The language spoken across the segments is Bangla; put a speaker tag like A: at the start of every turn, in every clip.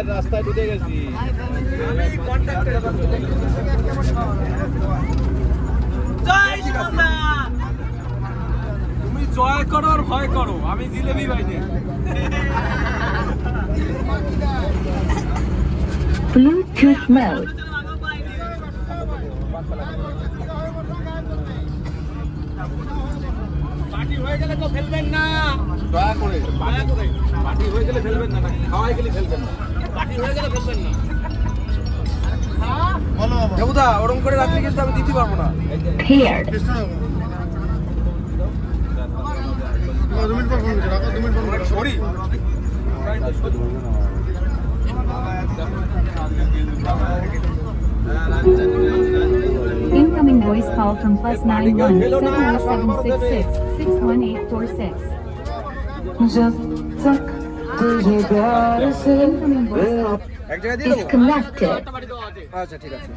A: রাস্তায় ঢুকে গেছি। তুমি জয় করো আর ভয় করো, আমি জিলেবি বাইনে।
B: Bluetooth mode.
A: পার্টি হয়ে গেলে তো ফেলবেন না, দয়া করে পার্টি হয়ে গেলে ফেলবেন না, খাওয়াই গেলে ফেলবেন না, পার্টি হয়ে গেলে ফেলবেন না। দেবুদা ওরকম করে রাখলে কিন্তু আমি দিতে পারবো না। Sorry
B: Incoming voice call from +91 70766 61846. Incoming voice call disconnected.
A: আচ্ছা ঠিক আছে।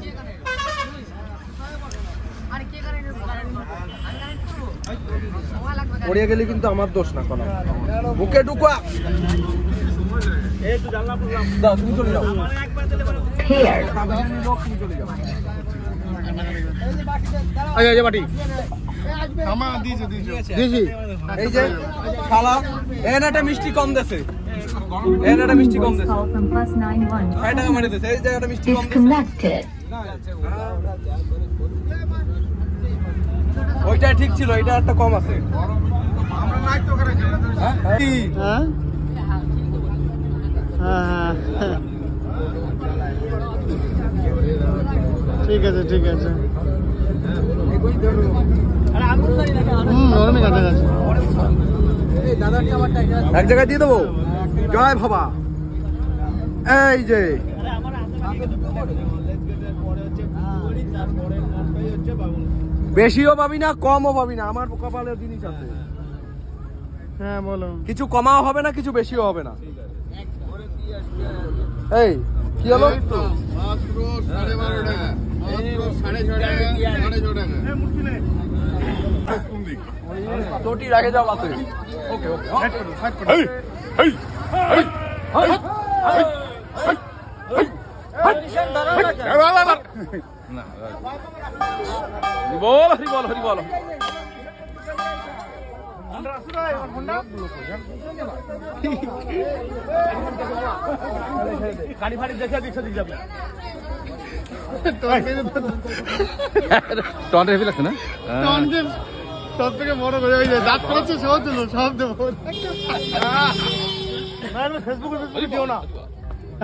A: পড়ে গেলে কিন্তু আমার দোষ না, কোনো বুকে ঢুকা। দাও তুমি চলে যাও। এই যে খালা একটা মিষ্টি কম দেছে, একটা মিষ্টি কম দেছে, 6 টাকা মারি দেছে, এই জায়গাটা মিষ্টি কম দেছে। ওইটা ঠিক ছিল, এটা একটা কম আছে।
C: ঠিক আছে ঠিক আছে।
A: এক জায়গায় দিয়ে দেবো। জয় বাবা। এই যে বেশিও পাবি না কমও পাবি না, আমার কপালের জিনিস আছে।
C: হ্যাঁ বলো।
A: কিছু কমাও হবে না, কিছু বেশিও হবে না। এই কি হলো? তোটি রাখে যাও আছে। ওকে ওকে বল হরি বল হরি বল। গাড়ি ফাড়ি দেখে দিচ্ছে দিক যাবে। টন হেভি লাগছে না?
C: সব থেকে বড় করে ওই যে দাঁত পড়েছে সব দিলো, সব দেবো। ফেসবুকে দিও না।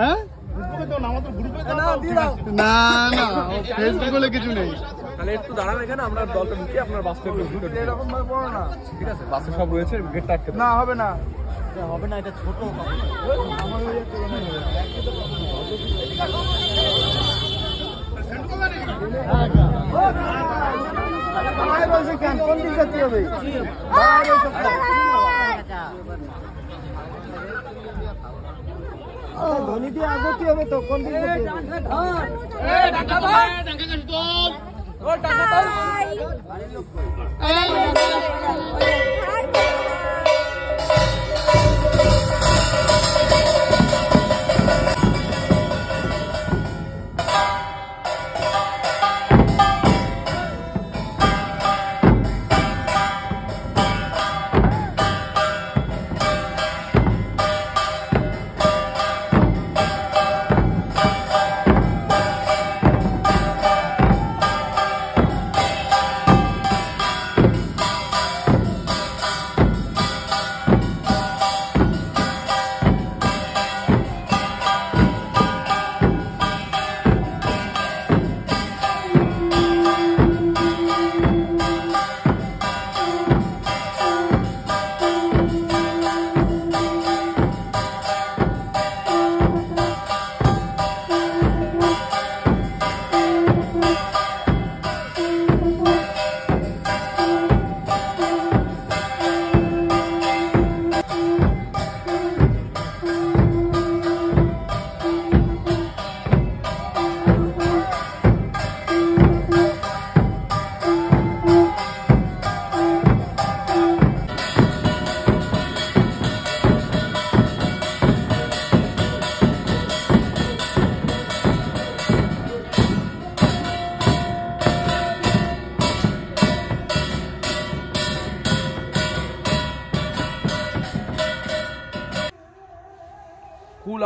C: হ্যাঁ না না ফেসবুক বলে কিছু নেই।
A: তাহলে একটু দাঁড়ান এখানে, আমরা দলটা ঢুকিয়ে আপনার বাসটা এরকম ভাবে পড়ো না। ঠিক আছে, বাসে সব রয়েছে, গেটটা আটকে না হবে না, হবে না, এটা ছোট। কোন দিক যেতে হবে? ধনী দিয়ে আগতি হবে তো, কোন দিক যেতে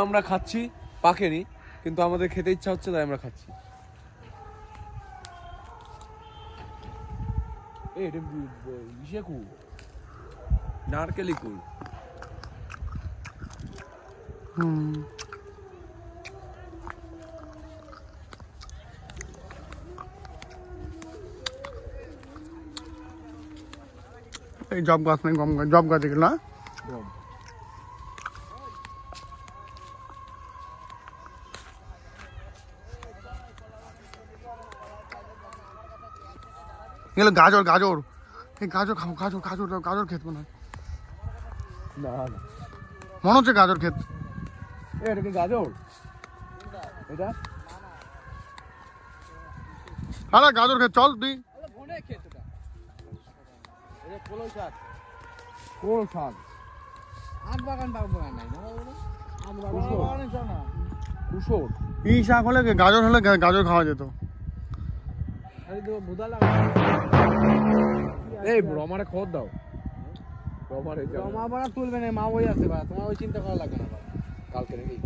A: আমরা খাচ্ছি, পাকেনি, কিন্তু আমাদের খেতে ইচ্ছা হচ্ছে তাই আমরা খাচ্ছি। নারকেলি কুল।
C: এই জব গাছ নেই, গম গাছ, জব গাছ এগুলো না? এগুলো গাজর, গাজর, এই গাজর খাবো, গাজর, গাজর, গাজর ক্ষেত মনে হয়,
A: না
C: মনে হচ্ছে গাজর ক্ষেত।
A: এটা কি গাজর? এটা
C: আরে গাজর ক্ষেত, চল তুই। এই শাক হলে গাজর হলে গাজর খাওয়া যেত।
A: এই রমারে খবর দাও, রমারে
D: মা বাড়া তুলবে না, মা ওই আছে বাড়া, তোমার ওই চিন্তা করা লাগবে না বাড়া।
A: কালকে নাকি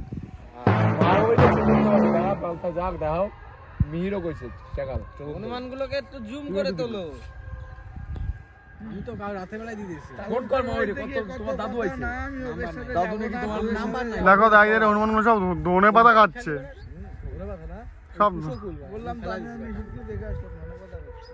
A: মা ওইটা চিন্তা করতে হবে, পাল্টা যাক দাও। মিহিরও কইছে টাকাল
D: অনুমানগুলোকে একটু জুম করে তোলো। আমি তো কাল রাতে বেলায় দিয়ে দিয়েছি।
A: ফোন কর মা ওইটা, কত তোমার দাদু আইছে, দাদু নাকি তোমার
D: নাম্বার নাই।
C: দেখো দাইদের অনুমানগুলো সব ধনে পাতা খাচ্ছে সব।
D: বললাম তো আমি মিশুকে দেখে আসলাম, মনে কথা বলছি।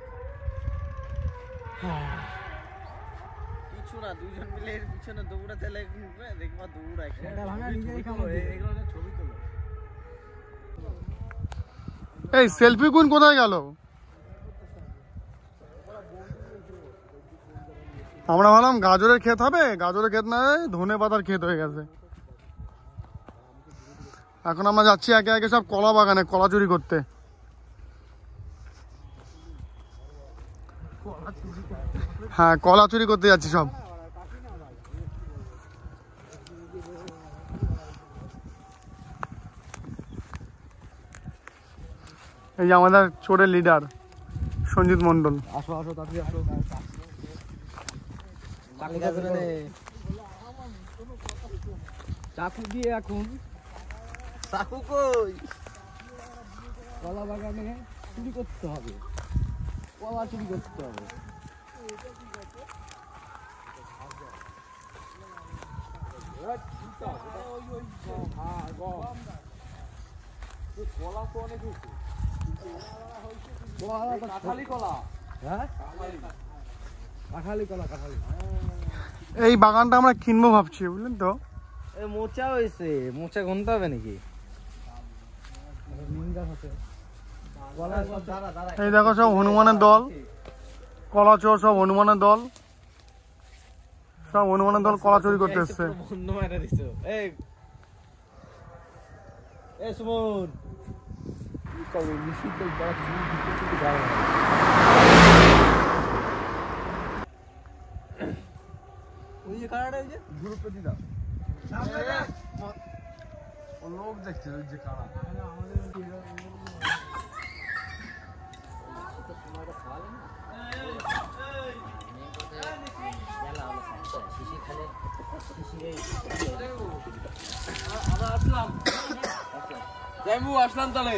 D: কিছু না, দুইজন মিলে এর পিছনে দৌড়াতে লাগবে, দেখবা দৌড়ায়। এটা ভাঙা নিজেই খাবো, এগুলো ছবি তোলো।
C: এই সেলফি কুইন কোথায় গেল? আমরা ভাবলাম গাজরের ক্ষেত হবে, গাজরের ক্ষেত না, ধনে পাতার ক্ষেত হয়ে গেছে। এখন আমরা যাচ্ছি একে একে সব কলা বাগানে কলা চুরি করতে। হ্যাঁ, কলা চুরি করতে যাচ্ছি সব। এই যে আমাদের চোরের লিডার সঞ্জিত মন্ডল।
A: আসো আসো তাড়াতাড়ি আসো। চাকু দিয়ে এখন
D: চাকু কই?
A: কলা বাগানে চুরি করতে হবে, কলা চুরি করতে হবে। কলা তো অনেক হয়েছে, কাঁঠালি কলা। হ্যাঁ, কাঁঠালি কলা, কাঁঠালি।
C: এই বাগানটা আমরা কিনবো ভাবছি, বুঝলেন তো।
D: এ মোচা হয়েছে, মোচা গুনতে হবে নাকি?
C: এই দেখো সব হনুমানের দল, কলা চোর, সব হনুমানের দল, সব হনুমানের দল কলা চুরি করতে এসছে।
D: বন্ধ মারা দিছো। এই এ সুমন,
A: তবে নিশ্চিত যারা চুরি দিতে চুরি করে না।
D: ওই যে কারাটা, ওই যে
A: গ্রুপে দি দাও, ও লোক দেখছে ওই যে কারা। আসলাম তাহলে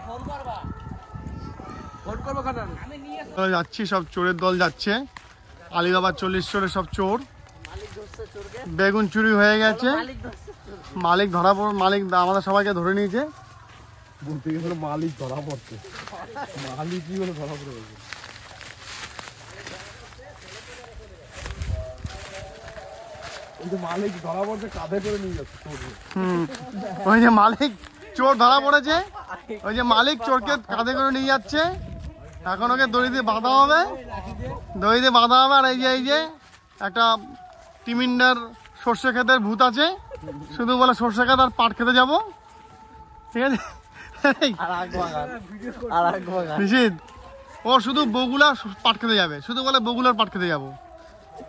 A: ফোন করবো খাটান।
C: যাচ্ছি, সব চোরের দল যাচ্ছে, আলিবাবার 40 চোরের সব চোর। বেগুন চুরি হয়ে গেছে, মালিক ধরা পড়, মালিক আমাদের সবাইকে ধরে নিয়েছে।
A: বলতে গেছিল মালিক ধরা পড়ছে, মালিক কি বলে ধরা পড়ে গেছে। ওই যে মালিক ধরা পড়ছে, কাঁধে করে নিয়ে যাচ্ছে চোর।
C: ওই যে মালিক চোর ধরা পড়েছে, ওই যে মালিক চোরকে কাঁধে করে নিয়ে যাচ্ছে। এখন ওকে দড়ি দিয়ে বাঁধা হবে, দড়ি দিয়ে বাঁধা হবে। আর এই যে একটা টিমিন্ডার সর্ষে ক্ষেতের ভূত আছে, শুধু বলে সর্ষে ক্ষেত আর পাট খেতে যাবো, ঠিক আছে। নিশ্চিত ও শুধু বগুলা পাট খেতে যাবে, শুধু বলে বগুলার পাট খেতে যাবো।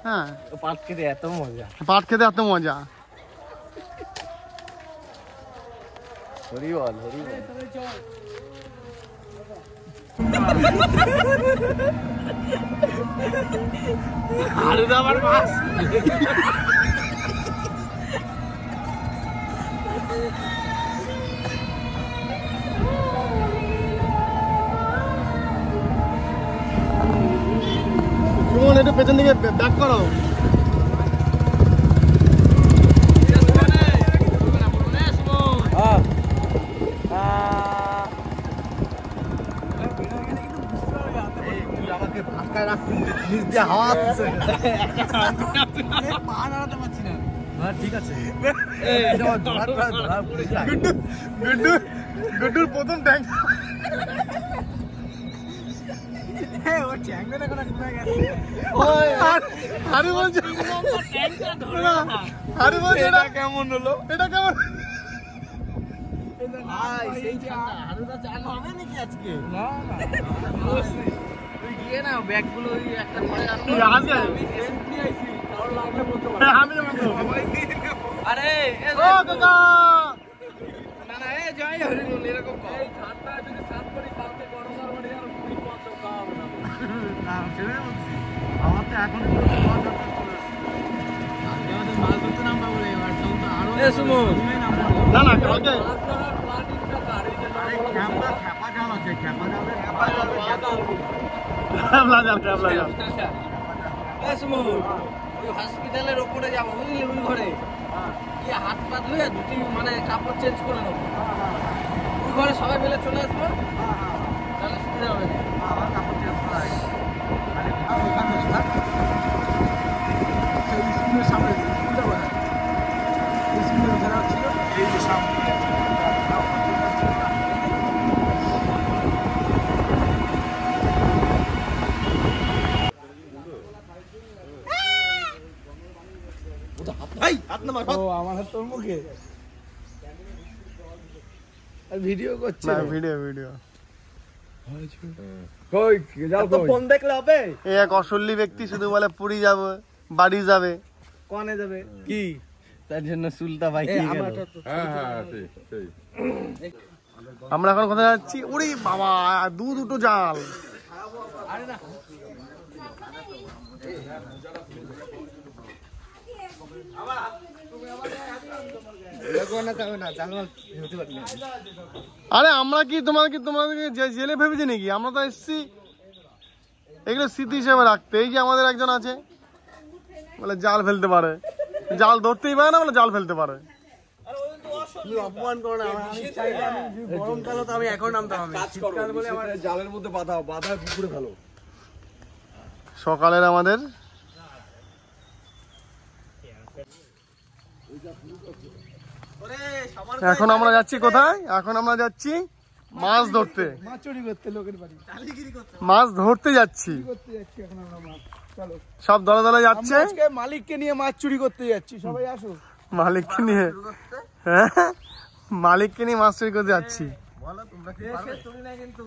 C: হ্যাঁ,
D: পাট খেতে এত মজা,
C: পাট খেতে এত মজা।
D: হরি বল, হরি বল। হালুদা আমার মাছ
C: সুমন একটু পেছন দিকে ব্যাক করো।
D: আমাকে ভাস্কায় রাখুন নিজ দিয়ে হাওয়া আসছে
A: পা নাড়াতে পারছি না।
D: ঠিক আছে
C: গুড্ডুর প্রথম ট্যাঙ্ক।
A: ও ট্যাঙ্কে না কোন গেছে।
C: আরে বলছে আরে বলছে
A: এটা কেমন হলো?
C: এটা কেমন?
D: ভাই সেই ঠান্ডা হালুদা চান হবে নাকি আজকে
A: না না
D: তুই গিয়ে না ব্যাগগুলো ওই একটা ঘরে আনবো
C: আছে
A: নিয়ে আইছি কারণ লাগলে বলতে পারো।
C: আমি যাবো।
A: আরে
C: ও কাকা
A: না না এ যাই হরিবল এরকম কর। এই ঠান্ডা যদি সাত করি কালকে গরম আর বাড়ি আর 2-5 খাওয়া হবে না।
D: না সেটাই বলছি আমার তো এখন মাছ ধরতে নামবা বলে এবার তখন তো আরো
A: এ সুমন
C: না না কালকে
D: খ্যাপা জাল আছে খ্যাপা জালে
C: ক্যাবলা যাও।
A: এ সুমন ওই হসপিটালের উপরে যাবো বুঝলি ওই ঘরে কি হাত পা ধুয়ে দুটি মানে কাপড় চেঞ্জ করে নেবো ওই ঘরে সবাই মিলে চলে আসবো তাহলে সুবিধা হবে
D: আমার কাপড় চেঞ্জ করা হয়
A: স্কুলের সামনে স্কুলটা বলে স্কুলের যারা ছিল এই যে সামনে ও আমার হাত তোর মুখে আর ভিডিও করছে
C: না ভিডিও
A: কই যাও
D: তো ফোন দেখলে হবে
C: এই এক অসল্লি ব্যক্তি শুধু বলে পুরী যাবে বাড়ি যাবে।
D: কোনে যাবে
A: কি
D: তার জন্য সুলতা ভাই কি গেল
C: আমরা এখন কোথায় যাচ্ছি? ওরে বাবা দুটো জাল। আরে আমরা কি তোমাদেরকে জেলে ভেবেছি নাকি? আমরা তো এসছি এগুলো স্মৃতি হিসেবে রাখতে। এই যে আমাদের একজন আছে বলে জাল ফেলতে পারে, জাল ধরতেই পারে না বলে জাল ফেলতে পারে।
A: অপমান করো না আমি চাইলে আমি গরমকালে তো আমি এখন নামতাম আমি শীতকাল বলে আমার জালের মধ্যে বাধা পুকুরে ফেলো।
C: সকালের আমাদের এখন আমরা যাচ্ছি কোথায়? এখন আমরা যাচ্ছি মাছ ধরতে।
A: মাছ চুরি করতে লোকের বাড়ি
C: মাছ ধরতে যাচ্ছি,
A: করতে যাচ্ছি এখন আমরা মাছ। চলো
C: সব দলে দলে যাচ্ছে।
A: আজকে মালিককে নিয়ে মাছ চুরি করতে যাচ্ছি, সবাই আসো।
C: মালিককে নিয়ে, হ্যাঁ মালিককে নিয়ে মাছ চুরি করতে যাচ্ছি।
D: বলো তোমরা কি পারবে চুরি না কিন্তু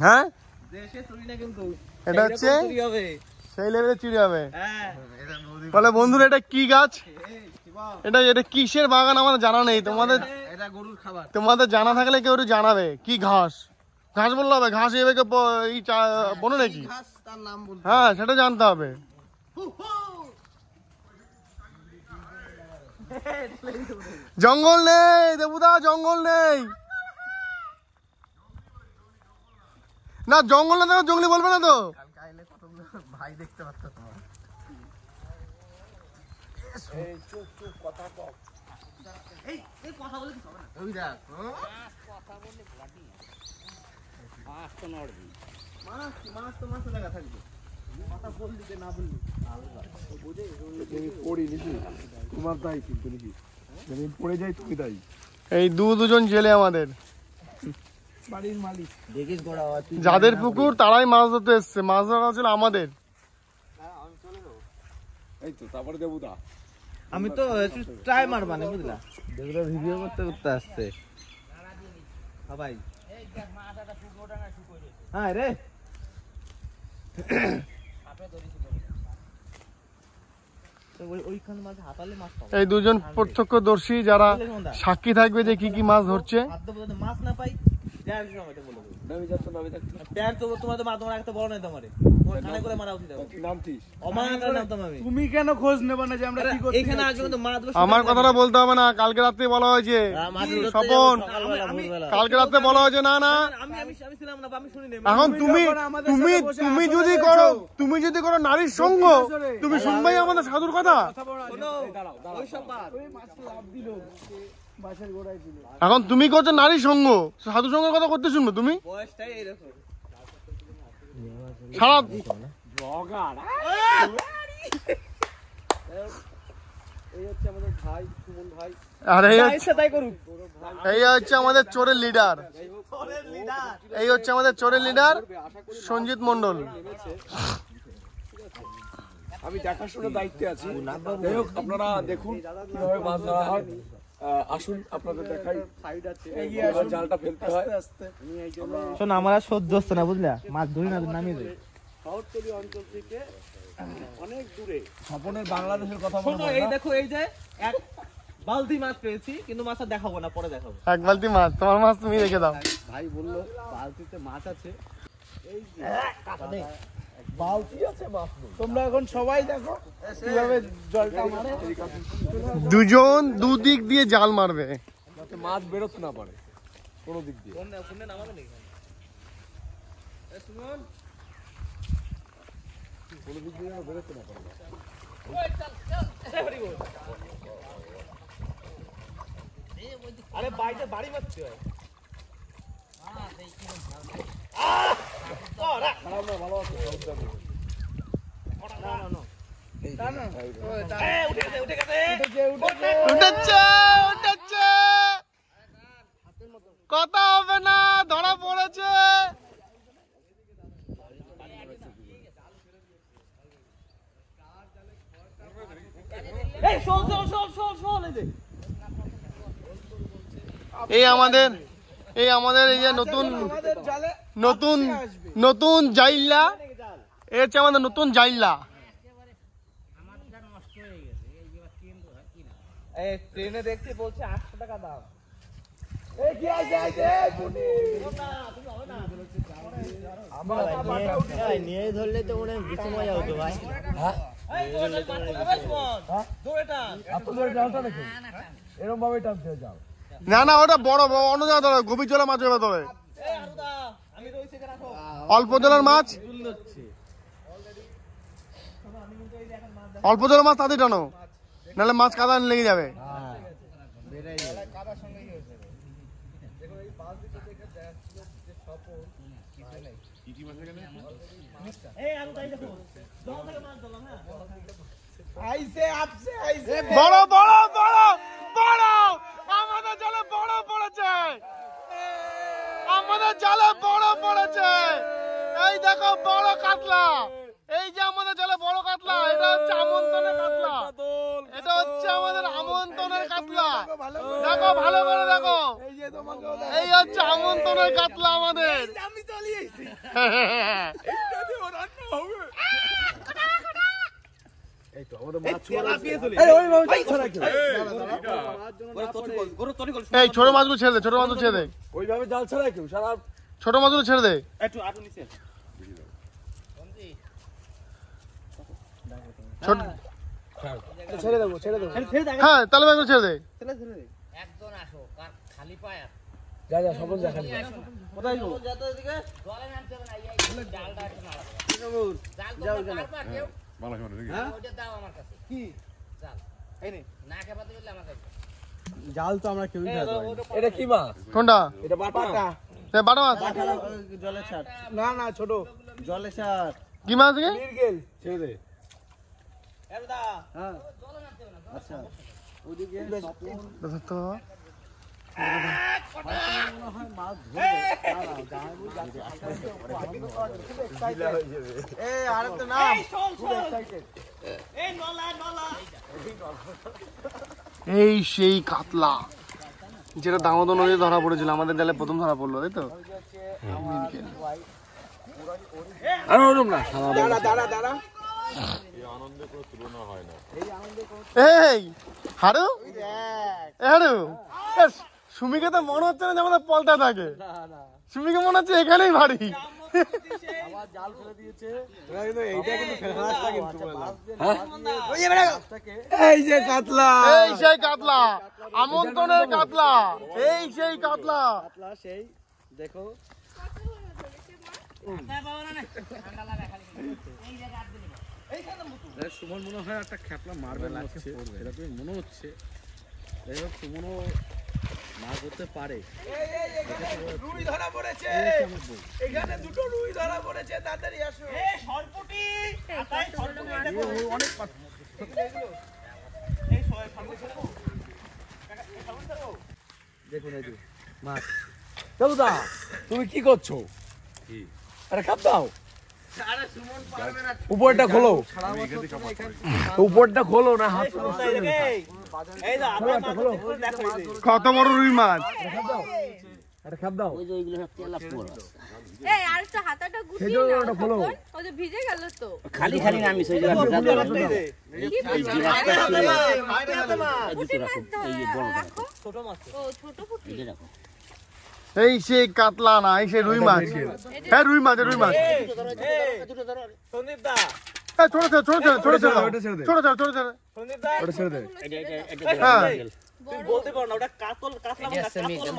C: হ্যাঁ
D: দেশে চুরি না কিন্তু
C: এটা হচ্ছে
D: চুরি হবে
C: সেই লেভেলে চুরি হবে।
D: হ্যাঁ
C: বলে বন্ধুরা এটা কি গাছ, এটা কিসের বাগান আমাদের জানা নেই।
D: এটা গরুর খাবার
C: তোমাদের জানা থাকলে কেউ একটু জানাবে। কি ঘাস, ঘাস বললে হবে? ঘাস এভাবে বনে নাকি?
D: ঘাস তার নাম বলতে
C: হ্যাঁ সেটা জানতে হবে। জঙ্গল নেই দেবুদা, জঙ্গল নেই না। জঙ্গল না জঙ্গলি বলবে না তো।
D: কালকে আইলে কতগুলো ভাই দেখতে পাচ্ছ তোমার এই কথা বলে কি হবে না ওই দেখ মাছ তো মাছ লাগা থাকবে কথা বল দিতে না বললি
A: পড়ি নিছি তোমার তাই কিন্তু নাকি যদি পড়ে যাই তুমি তাই।
C: এই দুজন জেলে আমাদের,
A: বাড়ির মালিক
D: দেখিস গোড়া
C: যাদের পুকুর তারাই মাছ ধরতে এসছে। মাছ ধরা ছিল আমাদের।
A: এই তো তারপরে দেবুদা
D: আমি তো ট্রাই মারবা না বুঝলা দেবরা ভিডিও করতে করতে আসছে। হ্যাঁ ভাই হ্যাঁ রে ওইখান মাঝে হাতালে মাছ পাবো।
C: এই দুজন প্রত্যক্ষদর্শী যারা সাক্ষী থাকবে যে কি কি মাছ ধরছে।
D: মাছ না পাই প্যান্ট তো তোমাদের মা তোমার একটা বড় নাই তোমার কানে করে মারা উচিত
E: তুমি কেন খোঁজ নেবে না যে আমরা কি করছি?
D: এখানে আজকে কিন্তু মাছ ধরতে
C: আমার কথাটা বলতে হবে না, কালকে রাত্রে বলা হয়েছে স্বপন, কালকে রাত্রে বলা হয়েছে না না
D: আমি ছিলাম না, আমি শুনি নাই।
C: এখন তুমি তুমি তুমি যদি করো, তুমি যদি করো নারীর সঙ্গ, তুমি শুনবেই আমাদের সাধুর কথা।
D: ওইসব বাদ।
C: এখন তুমি করছো নারীর সঙ্গ, সাধু সঙ্গের কথা করতে শুনবো তুমি
D: বয়সটাই এইরকম।
C: সারা আর এই হচ্ছে আমাদের চোরের লিডার, এই হচ্ছে আমাদের চোরের লিডার সঞ্জিত মন্ডল।
E: আমি দেখাশোনার দায়িত্বে আছি। যাই হোক, আপনারা দেখুন কিভাবে মাছ ধরা হয়। আসুন আপনাদের দেখাই কিভাবে জালটা ফেলতে হয়।
D: শোন, আমার আর সহ্য হচ্ছে না, বুঝলা? মাছ ধরি না, নামিয়ে দেয়।
E: শহরতলি অঞ্চল থেকে অনেক দূরে স্বপনের বাংলাদেশের কথা
D: শোনো, এই দেখো, এই যে এক বালতি মাছ পেয়েছি, কিন্তু মাছ আর দেখাবো না, পরে দেখাবো।
C: এক বালতি মাছ, তোমার মাছ তুমি রেখে দাও।
E: ভাই বললো বালতিতে মাছ আছে, এই যে বালতি আছে, মাছ নেই। তোমরা এখন সবাই দেখো কিভাবে জলটা মারে,
C: দুজন দুদিক দিয়ে জাল মারবে,
E: যাতে মাছ বেরোতে না পারে কোনো দিক দিয়ে।
D: ফোনে নামাবে নাকি? শুনুন,
E: কোনো দিক দিয়ে যেন বেরোতে না পারে।
D: আরে বাইরে বাড়ি মারতে হয়।
C: উঠেছে উঠেছে, কথা হবে না, ধরা পড়েছে। এই আমাদের এই যে নতুন নতুন নতুন জাইল্লা, এ হচ্ছে আমাদের নতুন জাইল্লা।
D: এই ট্রেনে দেখছি বলছে 800 টাকা দাম।
E: নিয়ে ধরলে তো মনে বেশি মজা হতো ভাই। এরকম ভাবে টানতে যাও
C: না না, ওটা বড় বড় অন্য জায়গা ধরে, গভীর জলে মাছ হবে ধরে, অল্প জলের মাছ, অল্প জলের মাছ তাদের টানো, নাহলে মাছ কাদা লেগে যাবে। বড় বড় বড় বড় আমাদের জালে বড় পড়েছে, আমাদের জালে বড় পড়েছে। এই দেখো বড় কাতলা, এই যে আমাদের জালে বড় কাতলা, এটা হচ্ছে আমন্ত্রণের কাতলা, এটা হচ্ছে আমাদের আমন্ত্রণের কাতলা। দেখো ভালো করে দেখো, এই হচ্ছে আমন্ত্রণের কাতলা আমাদের। এই ছোট মাছগুলো ছেড়ে দে, ছোট মাছগুলো ছেড়ে দে,
E: ওইভাবে জাল ছাড়া কেউ সারা
C: ছোট মাছগুলো ছেড়ে দে।
E: ছেড়ে দেবো, ছেড়ে দেবো।
C: হ্যাঁ তাহলে মাছগুলো ছেড়ে দে।
D: একজন আসো, কার খালি পায় আর
E: যা যা সবন যা খালি।
D: কোথায় যাবো? যত এদিকে জলে নামতে হবে না, এই জালটা একটু নাড়া। জাল তো পারবা কেউ? হ্যাঁ, ওটা দাও আমার কাছে। কি জাল? এই নে, না খেপাতে বললে আমার কাছে।
E: জাল তো আমরা কেউই খাই না। এটা কি মাছ?
C: কোনটা?
E: এটা বাটা।
C: বাটা মাছ?
E: জলে ছাড়। না না, ছোট জলে ছাড়।
C: কি মাছ রে?
E: মিরগেল। ছেড়ে দে।
D: এরদা,
E: হ্যাঁ
D: জলে নামতে হবে না।
E: আচ্ছা, ওদিকে
C: তো এই সেই কাতলা যেটা দামোদর নদীতে ধরা পড়েছিল, আমাদের জালে প্রথম ধরা পড়লো, তাই তো? এই হারু, হারু, সুমিকে তো মনে হচ্ছে না যে আমাদের পলটা থাকে, সুমিকে মনে হচ্ছে এখানেই বাড়ি।
E: আবার জাল ফেলে দিয়েছে। এই যে কাতলা,
C: এই সেই কাতলা, আমন্ত্রণের কাতলা, এই সেই কাতলা।
A: সেই দেখো সুমন মনে হয় একটা খেপলা মারবে লাগছে, এরকমই মনে হচ্ছে। যাই হোক সুমনও মাছ ধরতে পারে।
E: রুই ধরা পড়েছে এখানে, দুটো রুই ধরা পড়েছে, তাড়াতাড়ি আসো।
A: অনেক দেখুন এই যে মাছ।
E: দাদা তুমি কি করছো? আরে খাপ দাও, উপরটা খোলো, উপরটা খোলো না হাত খোলো।
C: কত বড় রুই মাছ!
E: আরে খাপ দাও,
F: এই আর একটা হাতাটা গুটিয়ে
E: খেজুর
F: নাও
E: ওটা খোলো।
F: তখন। ওই যে ভিজে গেল তো।
D: খালি খালি নামি সেই জায়গা
F: গুটিয়ে মারতে হবে, রাখো। ও ছোট পুঁটি।
C: এই সেই কাতলা না, এই সেই রুই মাছ। হ্যাঁ রুই মাছ, রুই মাছ।
A: সন্দীপ দা,
C: হ্যাঁ ছোট ছোট ছোট ছোট ছোট ছোট
E: ওটা ছেড়ে দে।
C: ছোট ছোট ছোট ছোট।
A: সন্দীপ দা
E: ওটা ছেড়ে দে।
C: হ্যাঁ
A: তুমি বলতে পারো না ওটা কাতলা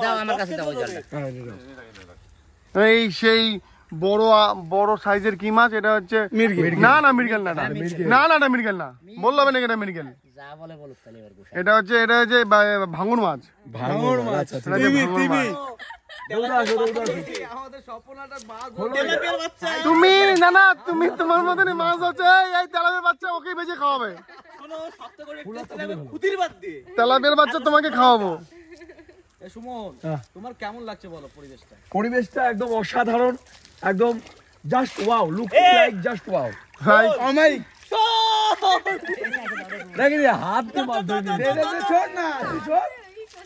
D: দাও আমার কাছে দাও ওই জালটা।
E: হ্যাঁ, এই নাও।
C: এই সেই বড় বড় সাইজের কি মাছ? এটা হচ্ছে না না মৃগেল না, না না এটা মৃগেল না, বললাম না এটা মৃগেল।
D: যা বলে বলুক তাহলে এবার গোসা।
C: এটা হচ্ছে ভাঙন মাছ।
E: ভাঙর মাছ।
C: এটা হচ্ছে ভাঙন মাছ।
A: আমাদের স্বপ্নটা মাছ
C: তুমি না না তুমি তোমার মতনই মাছ হচ্ছে এই তেলাপিয়ার বাচ্চা, ওকেই বেঁচে খাওয়াবে।
A: শোনো শক্ত করে খুদির বাদ দিয়ে।
C: তেলাপিয়ার বাচ্চা তোমাকে খাওয়াবো।
A: এ সুমন তোমার কেমন লাগছে বলো পরিবেশটা?
E: পরিবেশটা একদম অসাধারণ, একদম just wow, look like just wow.
C: ভাই
E: দেখি রে হাত দিয়ে মাছ ধরে নিয়ে। ছোড় না, তুই ছোড়।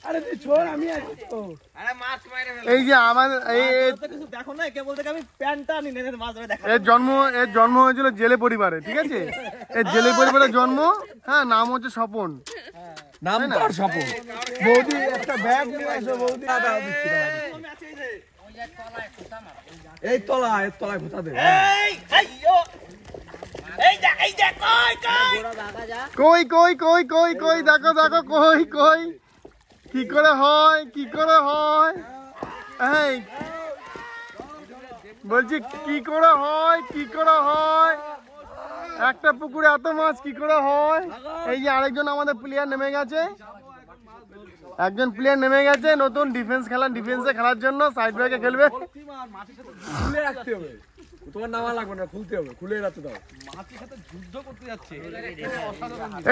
E: আরে তুই ছোড়, আমি আছি তো।
A: আরে মাছ মাইরে ফেলো।
C: এই যে আমাদের
A: তো কিছু দেখো না, কে বলতে আমি প্যান্টটা নি নেনে মাছ ধরে দেখা।
C: এর জন্ম হয়েছিল জেলে পরিবারে, ঠিক আছে? এর জেলে পরিবারের জন্ম। হ্যাঁ নাম হচ্ছে স্বপন।
E: নাম তার স্বপন। বৌদি একটা ব্যাগ নিয়ে আসো, বৌদি। দাও, দিচ্ছি, দাও, দিচ্ছি।
A: আমি আছি এই যে।
E: এই তলায় খোঁচা দে।
C: কই কই কই কই কই দেখো দেখো কই কই কি করে হয়, কি করে হয়? এই বলছি কি করে হয়, কি করে হয়? একটা পুকুরে এত মাছ কি করে হয়? এই যে আরেকজন আমাদের প্লেয়ার নেমে গেছে, একজন প্লেয়ার নেমে গেছে নতুন ডিফেন্সে খেলার জন্য, সাইড ব্যাকে খেলবে।
E: খুলে রাখতে হবে, তোমার নামা লাগবে না, খুলতে হবে, খুলে রাখতে দাও।
A: মাছের সাথে যুদ্ধ করতে যাচ্ছে।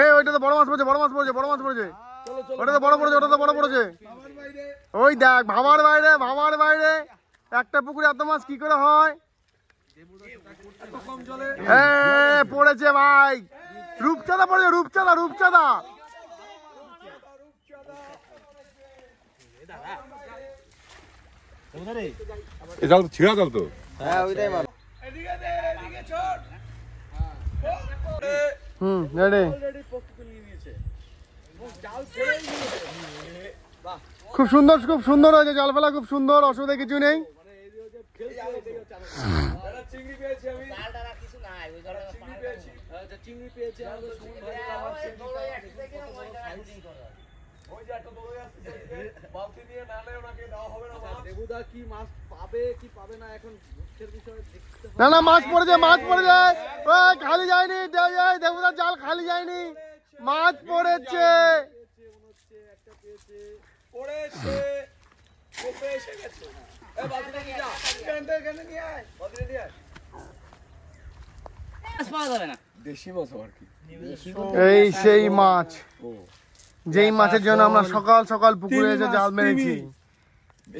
C: এই ওইটা তো বড় মাছ পড়েছে, বড় মাছ পড়েছে, বড় মাছ পড়েছে। ওটা তো বড় পড়েছে, ওটা তো বড় পড়েছে। ওই দেখ ভাবার বাইরে, ভাবার বাইরে একটা পুকুরে এত মাছ কি করে হয়? পড়েছে ভাই, রূপচাঁদা পড়েছে, রূপচাঁদা, রূপচাঁদা।
G: জাল ছিঁড়া জাল তো।
A: হ্যাঁ ওইটাই মাছ।
C: রেডি। খুব সুন্দর, খুব সুন্দর হয়েছে জাল ফেলা, খুব সুন্দর, অসুবিধা কিছু নেই।
E: চিংড়ি পেয়েছি আমি,
D: জালটা কিছু নাই ওই জালটা
E: চিংড়ি পেয়েছি। আচ্ছা, চিংড়ি পেয়েছি আমাদের সুমন ভাই। ওই যে একটা দৌড়ে আসছে, বালতি নিয়ে নালে ওনাকে দেওয়া হবে না মাছ।
A: দেবুদা কি মাছ পাবে কি পাবে না এখন দুঃখের বিষয় দেখতে হবে।
C: না না মাছ পড়েছে, মাছ পড়েছে। ওই খালি যায়নি, দেবুদার জাল খালি যায়নি, মাছ পড়েছে।
E: পড়েছে, কোপে এসে গেছে। এ বালতিটা নিয়ে যা, এখানে নিয়ে আয়, বালতিটা নিয়ে আয়।
D: মাছ পাওয়া যাবে না।
E: দেশি মাছ আর কি।
C: এই সেই মাছ, যেই মাছের জন্য আমরা সকাল সকাল পুকুরে এসে জাল মেরেছি।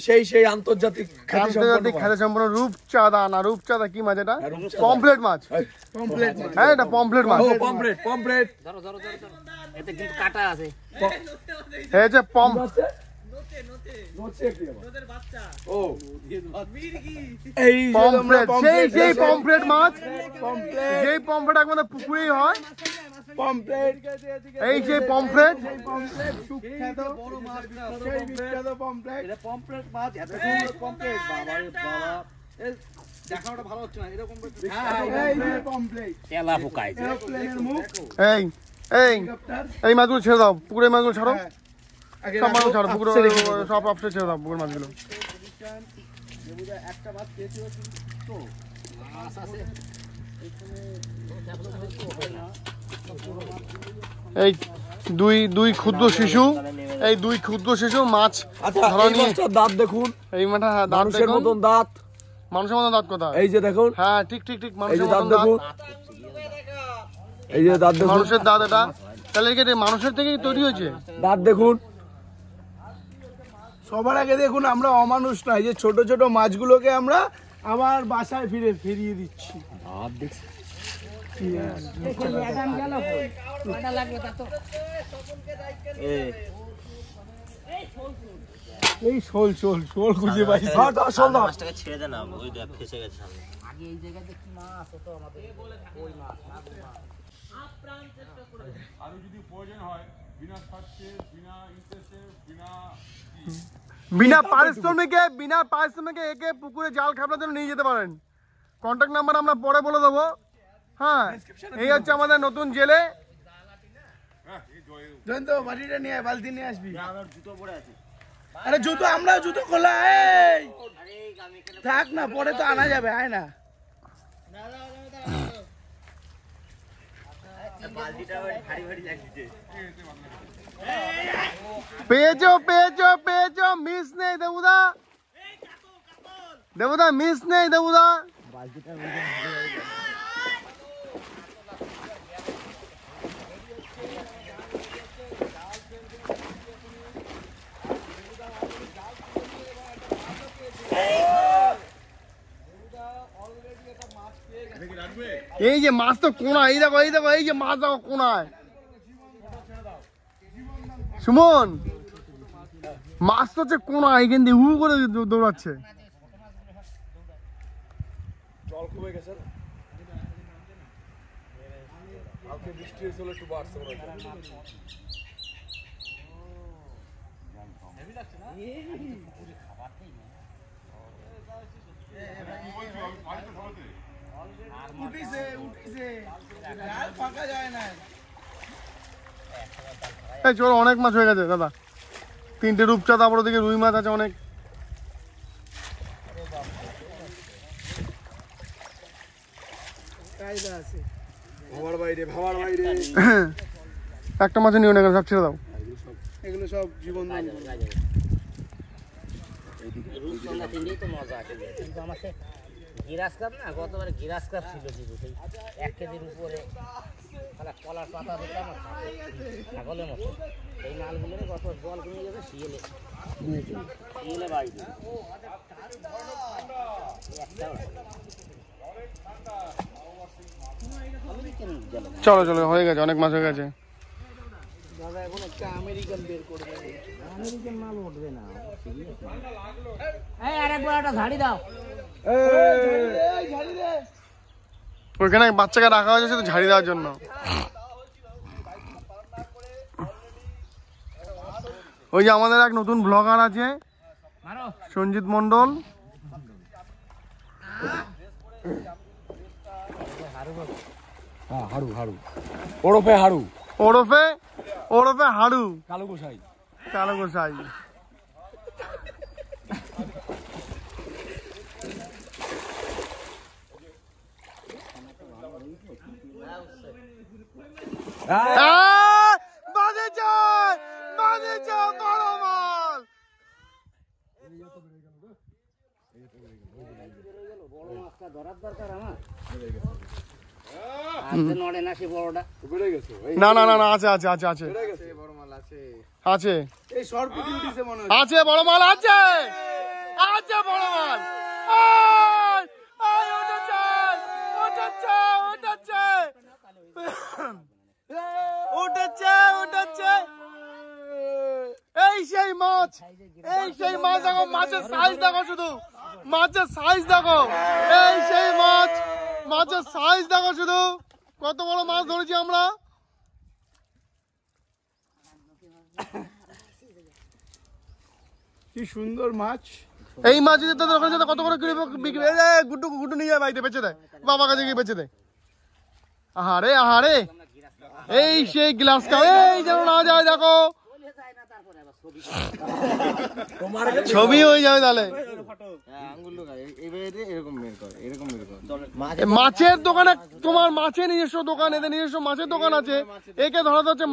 E: সেই আন্তর্জাতিক
C: আন্তর্জাতিক খ্যাতি সম্পন্ন রূপচাঁদা। না রূপচাঁদা কি মাছ এটা? পমফ্লেট মাছ।
E: পমফ্লেট।
C: হ্যাঁ এটা পমফ্লেট মাছ।
E: ও পমফ্লেট, পমফ্লেট।
D: ধরো ধরো ধরো ধরো। এতে কিন্তু কাটা আছে।
C: এই যে
E: নচ্ছে কি আবার? ও এই যে
C: পমফ্লেট, সেই পমফ্লেট মাছ,
E: পমফ্লেট,
C: যেই পমফ্লেট একমাত্র পুকুরেই হয়।
E: পমফ্লেট।
C: এই যে পমফ্লেট,
E: সুখ্যাত
A: বড় মাছ
E: সেই বিখ্যাত পমফ্লেট।
A: এটা পমফ্রেট মাছ, এত সুন্দর পমফ্রেট, বাবা রে বাবা। দেখানোটা ভালো হচ্ছে না এরকম
D: তেলা পোকায়
C: এই এই এই মাছগুলো ছেড়ে দাও, পুকুরের মাছগুলো ছাড়ো, সব মাছ ছাড়ো, পুকুরে সব আপসে ছেড়ে দাও পুকুরের মাছগুলো।
A: একটা মাছ পেয়েছি তো মাছ আছে
C: এই দুই ক্ষুদ্র শিশু, এই দুই ক্ষুদ্র শিশু মাছ
E: আচ্ছা
C: ধরা
E: এই
C: নিয়ে,
E: মাছটার দাঁত দেখুন,
C: এই মাঠে দাঁত
E: মানুষের
C: দেখুন,
E: মতন দাঁত,
C: মানুষের মতন দাঁত কোথায়?
E: এই যে দেখুন,
C: হ্যাঁ ঠিক ঠিক ঠিক,
E: এই
C: মানুষের
E: যে দাঁত
C: মতন দাঁত,
E: দেখুন, এই যে দাঁত দেখুন,
C: মানুষের দাঁত এটা, তাহলে কি এটা মানুষের থেকেই তৈরি হয়েছে?
E: দাঁত দেখুন। সবার আগে দেখুন আমরা অমানুষ নয়, যে ছোট ছোট মাছগুলোকে আমরা আবার বাসায় ফিরিয়ে দিচ্ছি। এই শোল খুঁজে পাইছি।
D: মাছটাকে ছেড়ে দে না, ওই দেখ ফেসে গেছে সামনে। আগে এই জায়গাতে কি মাছ হতো আমাদের, ওই মাছ না
G: আরো যদি প্রয়োজন হয় বিনা স্বার্থে বিনা ইন্টারেস্টে
C: বিনা পারিশ্রমিকে একে পুকুরে জাল খাবলার জন্য নিয়ে যেতে পারেন। কন্ট্যাক্ট নাম্বার আমরা পরে বলে দেবো। হ্যাঁ, এই হচ্ছে আমাদের নতুন জেলে।
E: জয়ন্ত বাড়িটা নিয়ে আয়, বালতি নিয়ে আসবি।
D: আমার জুতো পড়ে আছে।
E: আরে জুতো, আমরা জুতো খোলা, এই থাক না, পরে তো আনা যাবে, আয় না।
D: বালতিটা ভারী ভারী লাগছে।
C: পেয়েছো, মিস নেই দেবুদা, মিস নেই দেবুদা। এই যে মাছ তো কোনায়, এই দেখো এই যে মাছ দেখো কোনায়। সুমন, মাছ তো হচ্ছে কোনায়, এখান দিয়ে হু করে দৌড়াচ্ছে।
E: জল কমে গেছে, কালকে বৃষ্টি হয়েছিল, একটু বাড়ছে মনে হয়। ফাঁকা যায় না।
C: এই চলো, অনেক মাছ হয়ে গেছে দাদা, 3টে রূপচা, তারপর ওদিকে রুই মাছ আছে অনেক।
E: ভাবার বাইরে
C: একটা মাছ নিও না, সব ছেড়ে দাও।
E: এগুলো সব জীবন
D: রূপচন্দা তিনটেই তো মজা আছে, কিন্তু আমার সে গিরাস কাপ না, গতবারে গিরাস কাপ ছিল কিন্তু সেই 1 কেজির উপরে কলার পাতা দিতাম ছাগলের মতো। এই মালগুলো গত জল কমে যাবে, শিয়েলে বাইরে
C: চলো হয়ে গেছে, অনেক মাছ হয়ে গেছে।
E: দাদা এখন একটা আমেরিকান বের করে দেবে।
D: আমেরিকান মাল উঠবে না। এই আরেকবার একটা ঝাড়ি দাও।
E: এই ঝাড়ি দে।
C: ওইখানে বাচ্চাকে রাখা হয়েছে শুধু ঝাড়ি দেওয়ার জন্য। ওই যে আমাদের এক নতুন ব্লগার আছে, সঞ্জিত মন্ডল।
E: হাড়ু ওরফে হাড়ু,
C: ওরফে হাড়ু,
E: কালো গোসাই।
C: বাজেছে বড় মাল। না আছে
E: এই শর্ট ভিডিওটিতে মনে হয়
C: আছে বড় মাল, আছে বড় মাল। উঠেছে। এই সেই মাছ দেখো, মাছের সাইজ দেখো, শুধু মাছের সাইজ দেখো। এই সেই মাছের সাইজ দেখো, শুধু কত বড় মাছ ধরেছি আমরা।
E: কি সুন্দর মাছ।
C: এই মাছ যদি তোদের ওখানে যেতে কত করে কিলো বিক্রি? গুড্ডু গুড্ডু নিয়ে যায় বাড়িতে বেচে দেয়, বাবা কাছে গিয়ে বেচে দেয়। আহারে আহারে, এই সেই গ্লাস কাপ, এই যেন না যায় দেখো, ছবি হয়ে যাবে তাহলে। মাছের দোকানে তোমার মাছের নিজস্ব দোকান, এদের নিজস্ব মাছের দোকান আছে, একে ধরাতে হচ্ছে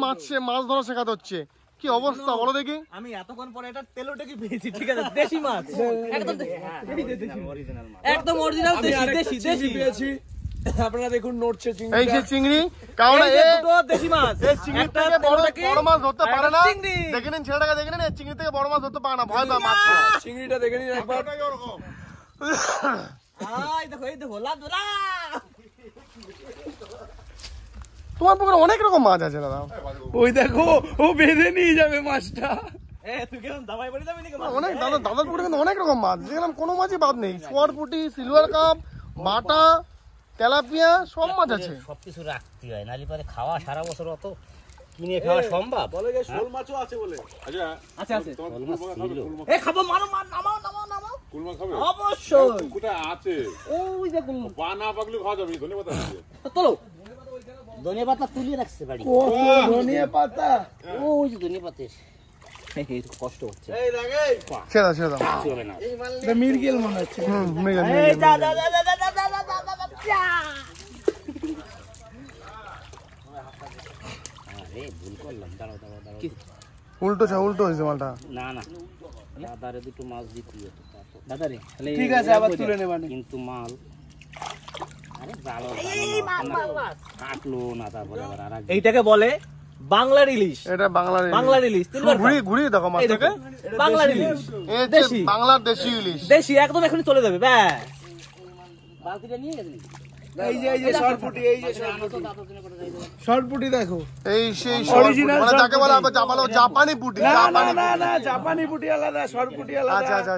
C: মাছ ধরা শেখাতে হচ্ছে। কি অবস্থা বলো দেখি।
A: আমি এতক্ষণ পরে এটা তেলোটাকে পেয়েছি, ঠিক আছে, দেশি মাছ, একদম অরিজিনাল দেশি দেশি পেয়েছি।
E: আপনারা দেখুন নড়ছে চিংড়ি,
C: এই যে চিংড়ি, কারণ
A: দেশি মাছ,
C: এই চিংড়ি থেকে বড় মাছ ধরতে পারে না। দেখে নিন ছেলেটাকে, দেখে নিন, চিংড়ি থেকে বড় মাছ ধরতে পারে না, ভয় পায় মাছ।
E: চিংড়িটা দেখে নিন একবার।
A: এই দেখো লাভ।
C: তোমার পুকুরে অনেক রকম মাছ আছে দাদা।
E: ওই দেখো, ও বেঁধে নিয়ে যাবে মাছটা।
A: তুই কেমন দাবাই বাড়ি যাবি নাকি?
C: অনেক দাদার পুকুরে কিন্তু অনেক রকম মাছ, যেখানে কোনো মাছই বাদ নেই। সোয়ারপুটি, সিলভার কাপ, বাটা, তেলাপিয়া, সব মাছ আছে।
D: সবকিছু রাখতে হয়, নালি পরে খাওয়া সারা বছর অত কিনে খাওয়া সম্ভব?
G: বলে যে শোল মাছও আছে বলে। আচ্ছা
A: আছে
G: তোমার কুলমা খাবে?
A: এ খাবো, মারো নামাও।
G: কুলমা খাবে?
A: অবশ্যই।
G: কোথায় আছে?
A: ওই দেখুন,
G: পা না পাকলে খাওয়া যাবে, ধন্যবাদ আছে।
A: চলো।
D: ধনিয়া পাতা তুলিয়ে রাখছে বাড়ি।
E: ধনিয়া পাতা,
D: ওই যে ধনিয়া পাতা
A: কষ্ট হচ্ছে।
C: ছেড়ে দাও
D: চলে না।
E: মির্গেল মনে হচ্ছে।
C: মৃগেল।
D: আরে ভুল করলাম, দাঁড়াও।
C: উল্টো হয়েছে মালটা।
D: না দাদারে দুটো মাছ দিতে হতো।
A: দাদারে
E: ঠিক আছে, আবার তুলে নেবানি।
D: কিন্তু মাল আরে জালো কাটলো না, তারপরে আবার আর
A: এইটাকে বলে বাংলার ইলিশ।
C: এটা
A: বাংলার ইলিশ।
C: ঘুরিয়ে দেখো মাছটাকে।
A: বাংলার ইলিশ,
C: দেশি, বাংলার দেশি ইলিশ,
A: দেশি একদম, এখনই চলে যাবে। ব্যাস,
D: বালতিটা নিয়ে গেছে।
E: এই যে শর্টপুটি, এই যে শর্টপুটি দেখো,
C: এই সেই
E: Original
C: মানে যাকে বলা হবে জাপানি পুটি।
E: না জাপানি পুটি আলাদা, শর্টপুটি আলাদা।
C: আচ্ছা।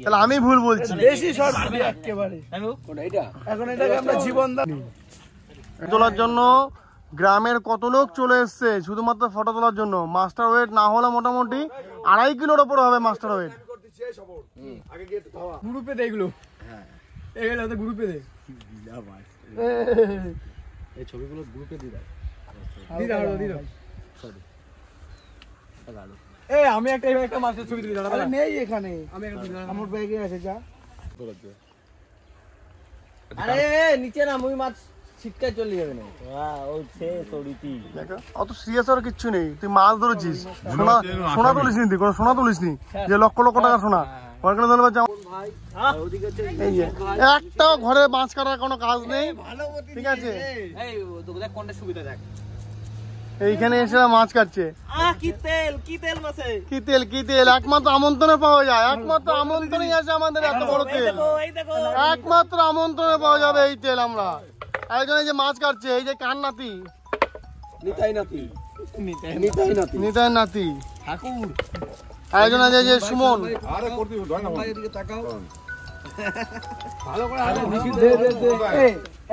C: তাহলে আমি ভুল বলছি।
E: দেশি শর্টপুটি একেবারে। এখন এটাকে আমরা জীবন দান
C: তোলার জন্য গ্রামের কত লোক চলে এসছে শুধুমাত্র ফটো তোলার জন্য। মাস্টার ওয়েট না হলে মোটামুটি 2.5 কিলোর ওপরে হবে মাস্টার ওয়েট।
E: গ্রুপে দে এগুলো, এগুলো তো গ্রুপে দে।
A: এই ছবিগুলো গ্রুপে দিয়ে দাও। আমি একটা মাছের ছবি দিবি।
E: আরে নেই এখানে, আমি আমার ব্যাগে আছে, যা।
A: আরে নিচে না, মুই মাছ ছিটকায় চলে যাবে না।
C: অত সিরিয়াস আর কিচ্ছু নেই। তুই মাছ ধরেছিস, সোনা তুলিস নি, তুই কোনো সোনা তুলিস নি যে লক্ষ টাকা সোনা। ওখানে ধরবে এই যে একটা ঘরে মাছ কাটার কোনো কাজ নেই, ঠিক আছে।
A: কোনটা সুবিধা দেখ,
C: এইখানে এসে মাছ কাটছে।
A: কি তেল
C: একমাত্র আমন্ত্রণে পাওয়া যায়, একমাত্র আমন্ত্রণই আছে আমাদের এত বড় তেল, একমাত্র আমন্ত্রণে পাওয়া যাবে এই তেল। আমরা একজন এই যে মাছ কাটছে, এই যে কার নাতি, নিতাই নাতি
A: ঠাকুর,
C: একজন আছে যে সুমন।
G: আরে করতে হয় না,
E: এদিকে তাকাও ভালো করে।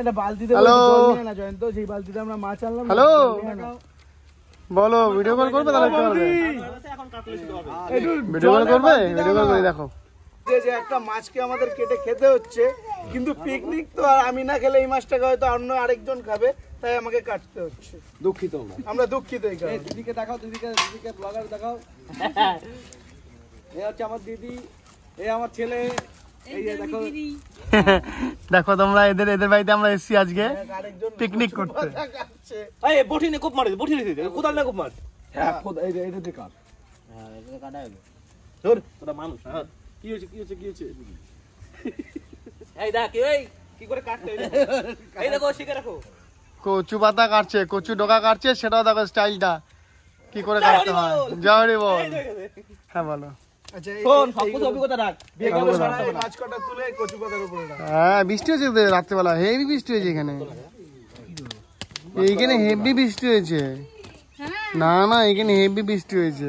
E: এটা বালতিতে
C: হ্যালো
E: না জয়ন্ত, যেই বালতিতে আমরা মাছ আনলাম।
C: হ্যালো বলো, ভিডিও কল করবে তাহলে ভিডিও কল করবে, ভিডিও কল করে দেখো।
E: যে একটা মাছকে আমাদের কেটে খেতে হচ্ছে, কিন্তু পিকনিক তো আর আমি না খেলে এই মাছটাকে হয়তো অন্য আরেকজন খাবে, তাই আমাকে কাটতে হচ্ছে। দুঃখিত আমরা দুঃখিত। দিদিকে দেখাও, দিদিকে ব্লগার দেখাও। এই হচ্ছে আমার দিদি, এই আমার ছেলে, এই যে দেখো।
C: দেখো তোমরা, এদের বাড়িতে আমরা এসেছি আজকে পিকনিক করতে।
A: এই বটিনে কোপ মারে, বটিনে দিতে কোদাল না কোপ মার।
E: হ্যাঁ এইটা দে কাট।
A: এটা কাটা হলো ধর, তোরা মানুষ। কি হয়েছে এই দেখ, এই কি করে কাটতে, এই দেখো শিখে রাখো।
C: কচু পাতা কাটছে, কচু ডোকা কাটছে, সেটাও দেখো স্টাইলটা কি করে কাটতে হয়। জয় বল। হ্যাঁ বলো।
E: আচ্ছা
A: শোন, সবকিছু অভিজ্ঞতা রাখ।
E: বিয়ে করে সারা মাছ কাটা তুলে কচু পাতার উপরে রাখ।
C: হ্যাঁ বৃষ্টি হয়েছে রাত্রেবেলা, হেভি বৃষ্টি হয়েছে এখানে। এইখানে হেভি বৃষ্টি হয়েছে। না এখানে হেভি বৃষ্টি হয়েছে।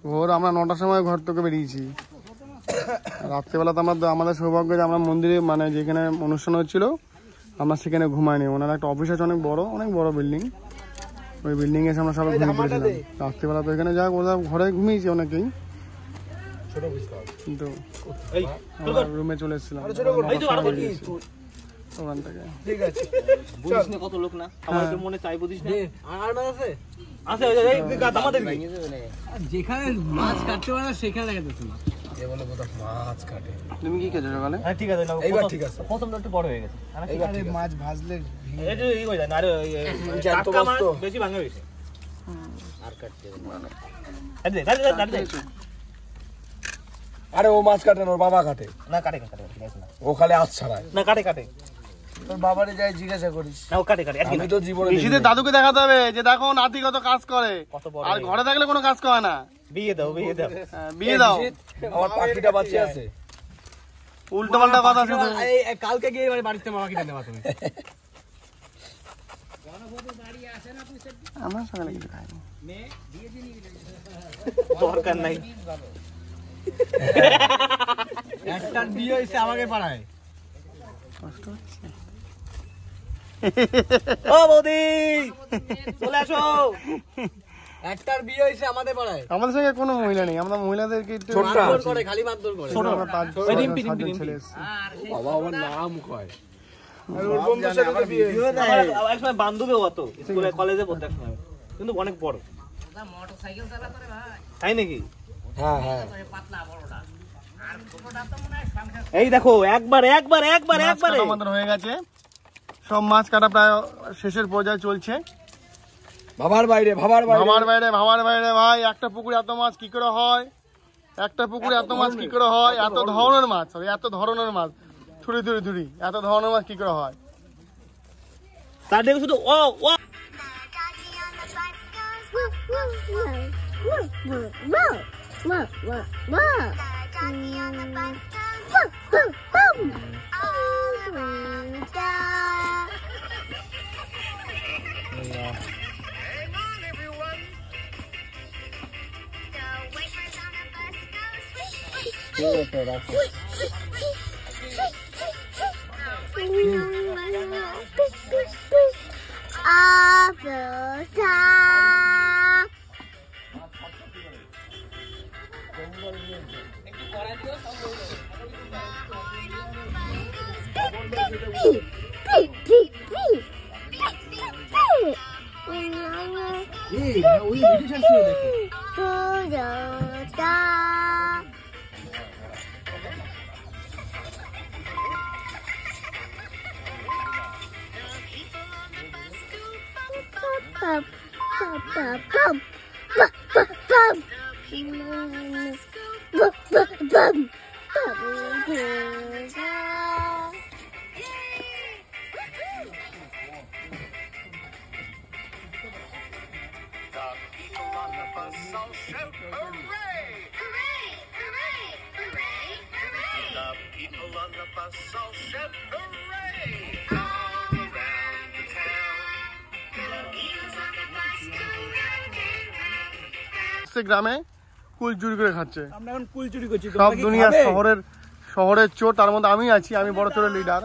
C: ভোর আমরা 9টার সময় ঘর থেকে বেরিয়েছি। রাত্রেবেলা তো আমাদের সৌভাগ্য যে আমরা মন্দিরে, মানে যেখানে অনুষ্ঠান হচ্ছিল আমরা সেখানে ঘুমাইনি। ওনার একটা অফিস আছে, অনেক বড় বিল্ডিং। ওই বিল্ডিং এসে আমরা সবাই ঘুমিয়ে পড়েছিলাম রাত্রেবেলা। তো এখানে যাক ওরা ঘরে ঘুমিয়েছি অনেকেই, কিন্তু
E: এই
C: রুমে চলে এসেছিলাম ওখান থেকে।
E: ঠিক আছে
A: বুঝিস না কত লোক না আমার একটু মনে চাই বুঝিস না আর মাছ আছে আছে ওই এই গাছ আমাদের যেখানে মাছ কাটতে পারে না সেখানে দেখা যাচ্ছে না এ বলে কোথা মাছ কাটে।
C: তুমি কি খেয়েছো সকালে?
A: হ্যাঁ ঠিক আছে এইবার ঠিক আছে প্রথমটা একটু বড় হয়ে গেছে
E: এইবার মাছ ভাজলে
A: এই যে এই কই যায় না আরে টাটকা মাছ বেশি ভাঙা হইছে
D: আর কাটতে
A: দাঁড়িয়ে
E: আরে ও মাছ কাটে না, ওর বাবা কাটে।
A: না কাটে না
E: ও খালি আছ ছাড়ায়।
A: না কাটে
E: তোর বাবারে যাই জিজ্ঞাসা করিস।
A: না ও কাটে একদিন
E: আমি তো জীবনে
C: পিসিদের দাদুকে দেখাতে হবে যে দেখো নাতি কত কাজ করে,
A: কত বড়
C: আর ঘরে থাকলে কোনো কাজ করে না।
A: বিয়ে দাও
C: হ্যাঁ, বিয়ে দাও।
E: আমার পাখিটা বাঁচিয়ে আছে।
C: উল্টো পাল্টা কথা শুধু।
A: এই কালকে গিয়ে বাড়িতে মামা কিনে নেবা তুমি
C: আমরা সকালে কিছু খাইনি।
A: দরকার নাই একটার বিয়ে হয়েছে আমাকে পাড়ায়
C: কষ্ট হচ্ছে।
A: ও বৌদি চলে আসো একটার বিয়ে হয়েছে আমাদের পাড়ায়
C: আমাদের সঙ্গে কোনো মহিলা নেই, আমরা মহিলাদেরকে একটু
A: মারধর করে খালি মারধর করে
C: আমরা পাঁচজন ছেলে এসেছি।
E: বাবা আমার নাম কয়। আর ওর বন্ধুর সাথে তো বিয়ে হয়েছে।
A: এক সময় বান্ধবীও হতো স্কুলে কলেজে পড়তে এক সময় কিন্তু অনেক বড়
D: মোটরসাইকেল চালাতে রে ভাই
A: তাই নাকি
E: হ্যাঁ হ্যাঁ
D: পাতলা বড়টা আর ছোটটা তো মনে হয় সংসার
A: এই দেখো একবারে
C: মাছ কাটা আমাদের হয়ে গেছে, সব মাছ কাটা প্রায় শেষের পর্যায়ে চলছে।
E: বাবার বাইরে
C: ভাবার বাইরে ভাই, একটা পুকুরে এত মাছ কি করে হয়, এত ধরনের মাছ থুড়ি এত ধরনের মাছ কি করে হয়।
A: তার দেখে শুধু ও
C: গ্রামে কুল চুরি করে খাচ্ছে,
E: আমরা এখন কুল চুরি করছি।
C: সব দুনিয়া শহরের চোর, তার মধ্যে আমি আছি, আমি বড় চোরের লিডার।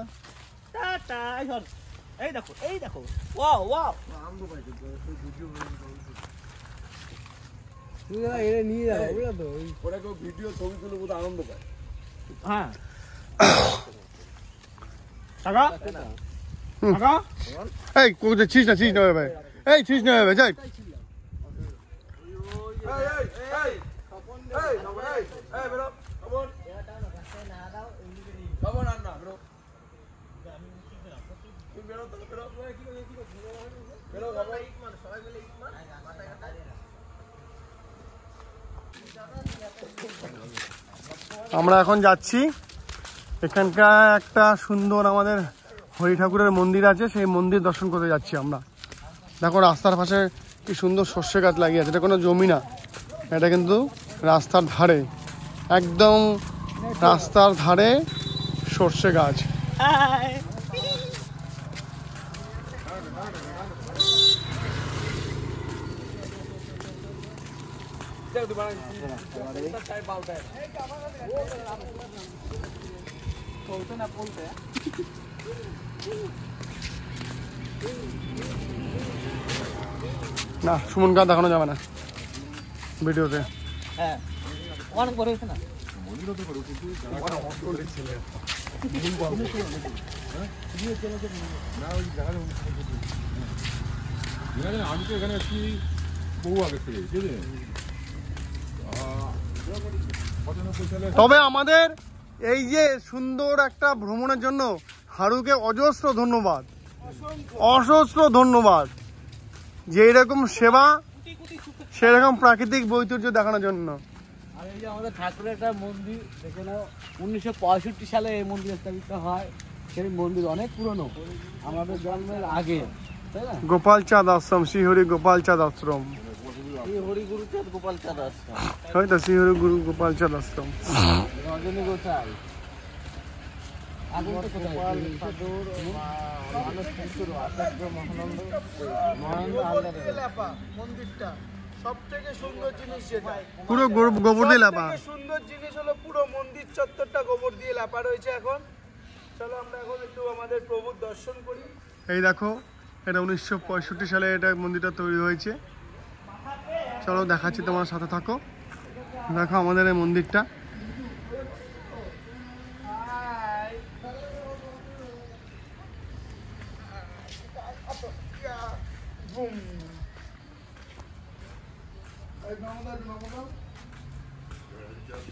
A: এই দেখো ওয়াও ওয়াও
E: নিয়ে যাবো বুঝলো তো, ওরা কেউ ভিডিও ছবি তুলে বোধ আনন্দ পায়।
A: হ্যাঁ টাকা
C: এই কোথায় ছিস না ভাই, এই ছিস না ভাই, যাই আমরা এখন যাচ্ছি, এখানকার একটা সুন্দর আমাদের হরি ঠাকুরের মন্দির আছে, সেই মন্দির দর্শন করতে যাচ্ছি আমরা। দেখো রাস্তার পাশে কি সুন্দর সর্ষে গাছ লাগিয়ে আছে, এটা কোনো জমি না, এটা কিন্তু রাস্তার ধারে, একদম রাস্তার ধারে সর্ষে গাছ। না সুমন গাছ দেখানো যাবে না ভিডিওতে।
A: হ্যাঁ অনেক বড় হয়েছে না।
G: আমি তো এখানে আছি বহু আগে থেকে ঠিক আছে। 95 সালে
C: তবে আমাদের এই যে সুন্দর একটা ভ্রমণের জন্য হারুকে অজস্র ধন্যবাদ, অসহস্র ধন্যবাদ, যে এরকম সেবা সেরকম প্রাকৃতিক বৈচিত্র্য দেখানোর জন্য।
A: আর এই যে আমাদের ঠাকুরের একটা মন্দির, যেখানে 1965 সালে এই মন্দির স্থাপিত হয়। সেই মন্দির অনেক পুরনো, আমাদের জন্মের আগে, তাই না?
C: গোপাল চাঁদ আশ্রম, শ্রীহরি গোপাল চাঁদ আশ্রম,
A: হরি গুরুচাঁদ গোপাল চাঁদ আশ্রম,
C: হয়তো শ্রীহরি গুরু গোপাল চাঁদ আশ্রম।
A: রজনী গোচাই আগুন তো কোথায়?
E: মন্দিরটা সব থেকে সুন্দর জিনিস, যেটা
C: পুরো গোবর দিয়ে লেপা।
E: সবথেকে সুন্দর জিনিস হলো পুরো মন্দির চত্বরটা গোবর দিয়ে লেপা রয়েছে। এখন চলো আমরা এখন একটু আমাদের প্রভুর দর্শন করি।
C: এই দেখো, এটা 1965 সালে এটা মন্দিরটা তৈরি হয়েছে। চলো দেখাচ্ছি, তোমার সাথে থাকো। দেখো আমাদের এই মন্দিরটা।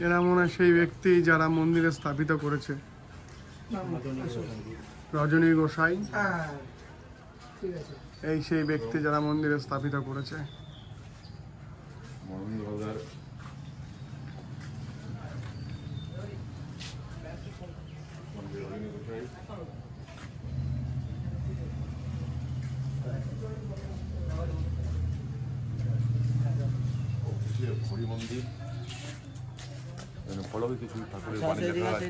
C: এরা মনে হয় সেই ব্যক্তি যারা মন্দিরে স্থাপিত করেছে, রজনী গোসাই। এই সেই ব্যক্তি যারা মন্দিরে স্থাপিত করেছে।
G: হরি মন্দির, ফলবে কিছু ঠাকুরের বাড়ি লেখা আছে।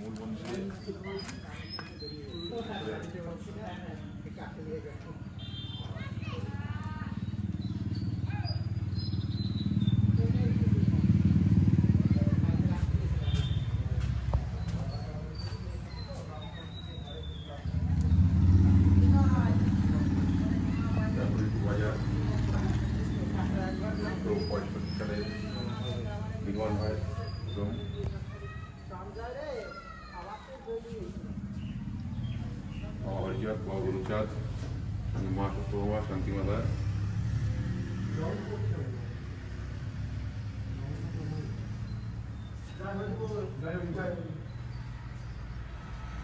G: মূল মন্দিরে বাজার 65 সালে নির্মাণ হয় এবং হরিচাঁদ, বাবা গুরুচাঁদ, মা সত্যভামা, শান্তিমাতা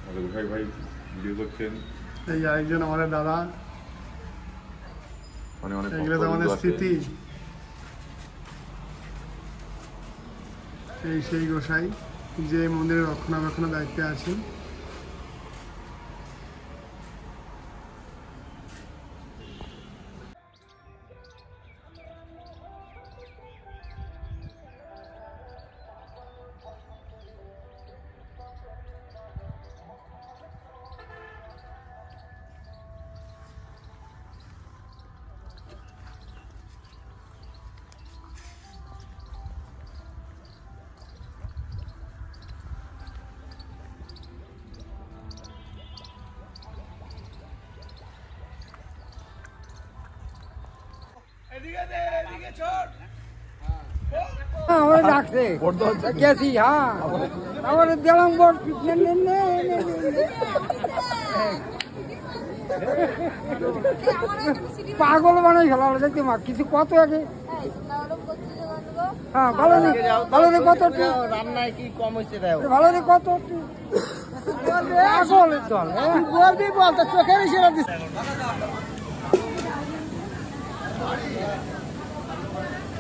G: আমাদের গোসাই ভাই ভিডিও করছেন।
C: এই আরেকজন আমাদের দাদা,
G: মানে অনেক
C: এগুলো তো আমাদের স্মৃতি। এই সেই গোসাই যে মন্দিরের রক্ষণাবেক্ষণের দায়িত্বে আছেন।
H: আমরা ডাকছে গেছি, হ্যাঁ আমরা দিলাম বোর্ড পাগল বানাই ফেলা দেখতে মা কিছু কত আগে। হ্যাঁ ভালো নেই, ভালো নেই কত
A: রান্নায় কি কম হয়েছে?
H: ভালো নেই কত পাগলের দল। বলবি বলতো চোখের ইশারা দিচ্ছে।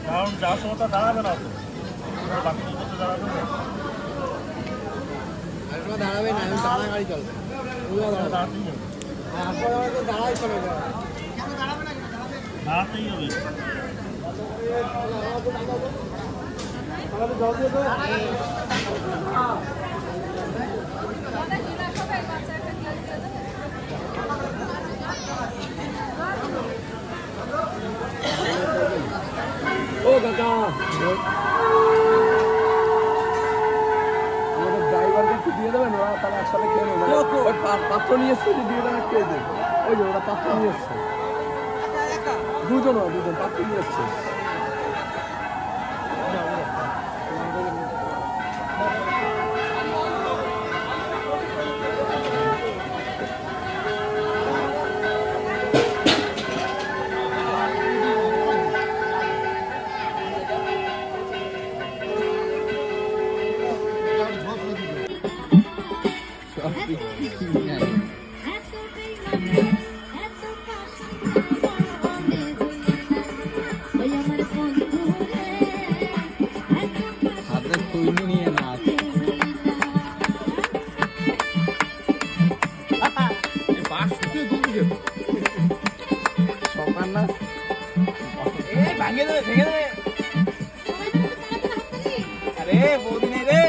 G: কারণ যার সময়টা দাঁড়াবে না তো, বাকি দাঁড়াবে না।
A: দাঁড়াবে না, আমি দাঁড়া গাড়ি চলবে, দাঁড়াই চলে যাবে।
G: দাঁড়াতেই হবে।
A: ও কাকা, আমাদের ড্রাইভারকে একটু দিয়ে দেবেন, ওরা তাহলে একসাথে খেয়ে নেবে। পাত্র নিয়ে এসছে, দিয়ে দেবেন, খেয়ে দেবে। ওই যে ওরা পাত্র নিয়ে এসছে,
E: দুজন পাত্র যাচ্ছে
A: ভেঙে দেবে আরে বৌদি নেই রে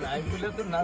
A: নাই বলে তো না